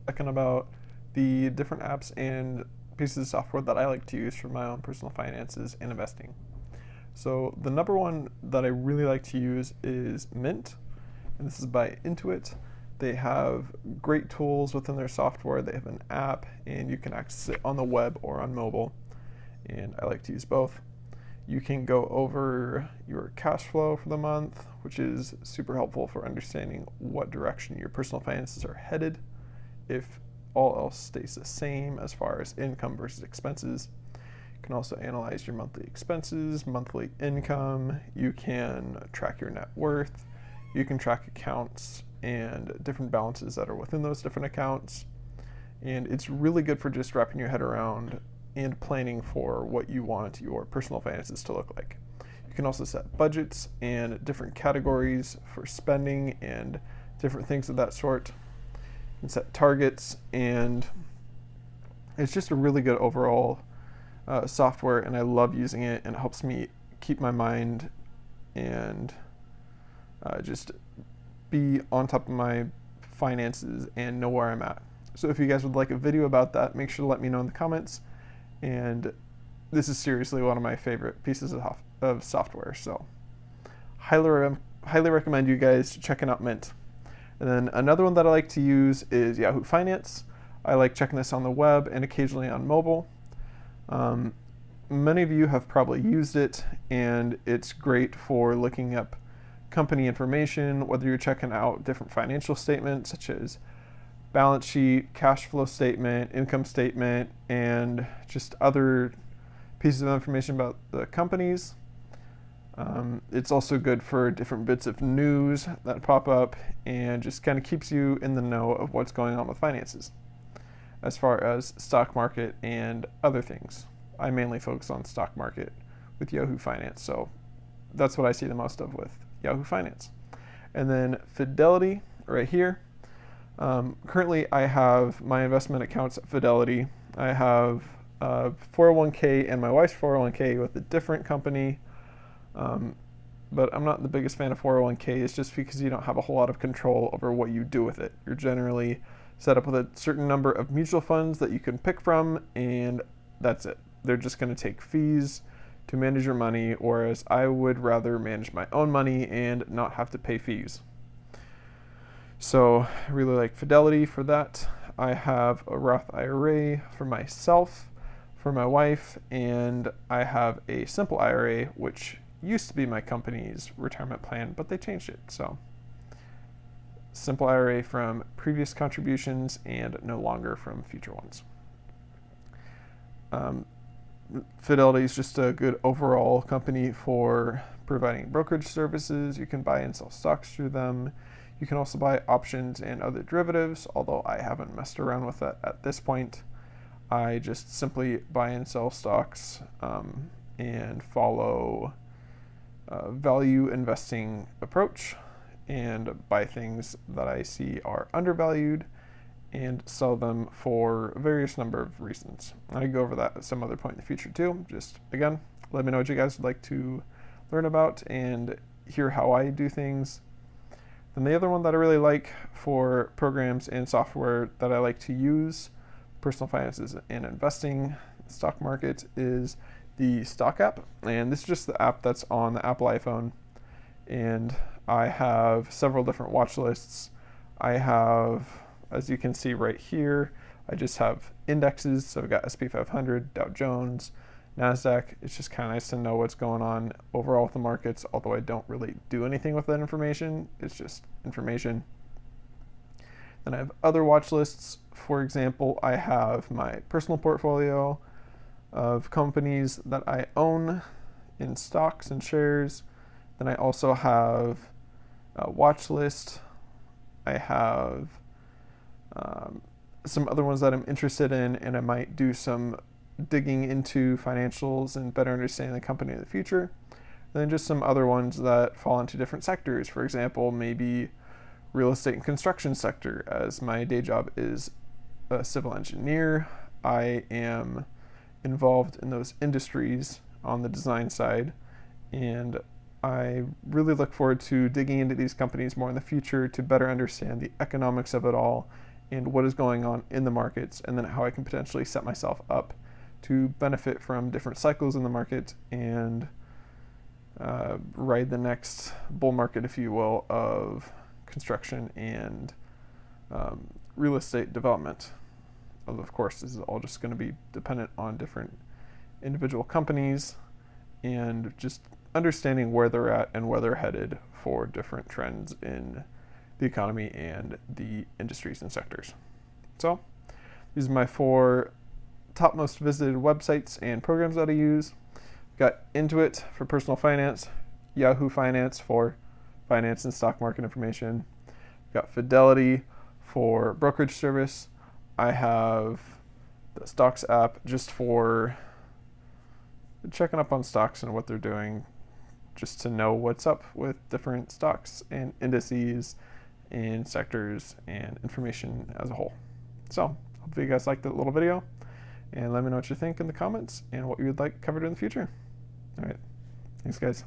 talking about the different apps and pieces of software that I like to use for my own personal finances and investing. So the number one that I really like to use is Mint, and this is by Intuit. They have great tools within their software. They have an app, and you can access it on the web or on mobile, and I like to use both. You can go over your cash flow for the month, which is super helpful for understanding what direction your personal finances are headed, if all else stays the same as far as income versus expenses. You can also analyze your monthly expenses, monthly income. You can track your net worth. You can track accounts and different balances that are within those different accounts. And it's really good for just wrapping your head around and planning for what you want your personal finances to look like. You can also set budgets and different categories for spending and different things of that sort. You can set targets, and it's just a really good overall software, and I love using it, and it helps me keep my mind and just be on top of my finances and know where I'm at. So if you guys would like a video about that, make sure to let me know in the comments. And this is seriously one of my favorite pieces of software. So highly recommend you guys checking out Mint. And then another one that I like to use is Yahoo Finance. I like checking this on the web and occasionally on mobile. Many of you have probably used it, and it's great for looking up company information, whether you're checking out different financial statements such as balance sheet, cash flow statement, income statement, and just other pieces of information about the companies. It's also good for different bits of news that pop up and just kind of keeps you in the know of what's going on with finances as far as stock market and other things. I mainly focus on stock market with Yahoo Finance, so that's what I see the most of with Yahoo Finance. And then Fidelity right here. Currently, I have my investment accounts at Fidelity. I have 401k and my wife's 401k with a different company. But I'm not the biggest fan of 401ks just because you don't have a whole lot of control over what you do with it. You're generally set up with a certain number of mutual funds that you can pick from, and that's it. They're just going to take fees to manage your money, whereas I would rather manage my own money and not have to pay fees. So I really like Fidelity for that. I have a Roth IRA for myself, for my wife, and I have a simple IRA, which used to be my company's retirement plan, but they changed it. So simple IRA from previous contributions and no longer from future ones. Fidelity is just a good overall company for providing brokerage services. You can buy and sell stocks through them. You can also buy options and other derivatives, although I haven't messed around with that at this point. I just simply buy and sell stocks and follow value investing approach and buy things that I see are undervalued and sell them for a various number of reasons. I go over that at some other point in the future too. Just again, let me know what you guys would like to learn about and hear how I do things. Then the other one that I really like for programs and software that I like to use, personal finances and investing, stock market, is the Stock app. And this is just the app that's on the Apple iPhone. And I have several different watch lists. I have, as you can see right here, I just have indexes. So I've got SP 500, Dow Jones, NASDAQ. It's just kind of nice to know what's going on overall with the markets, although I don't really do anything with that information. It's just information. Then I have other watch lists. For example, I have my personal portfolio of companies that I own in stocks and shares. Then I also have a watch list. I have some other ones that I'm interested in, and I might do some digging into financials and better understanding the company in the future. And then just some other ones that fall into different sectors. For example, maybe real estate and construction sector, as my day job is a civil engineer. I am involved in those industries on the design side, and I really look forward to digging into these companies more in the future to better understand the economics of it all and what is going on in the markets, and then how I can potentially set myself up to benefit from different cycles in the market and ride the next bull market, if you will, of construction and real estate development. Of course, this is all just going to be dependent on different individual companies and just understanding where they're at and where they're headed for different trends in the economy and the industries and sectors. So these are my 4 top most visited websites and programs that I use. Got Intuit for personal finance, Yahoo Finance for finance and stock market information. Got Fidelity for brokerage service. I have the Stocks app just for checking up on stocks and what they're doing, just to know what's up with different stocks and indices and sectors and information as a whole. So hopefully you guys liked that little video, and let me know what you think in the comments and what you would like covered in the future. All right, thanks guys.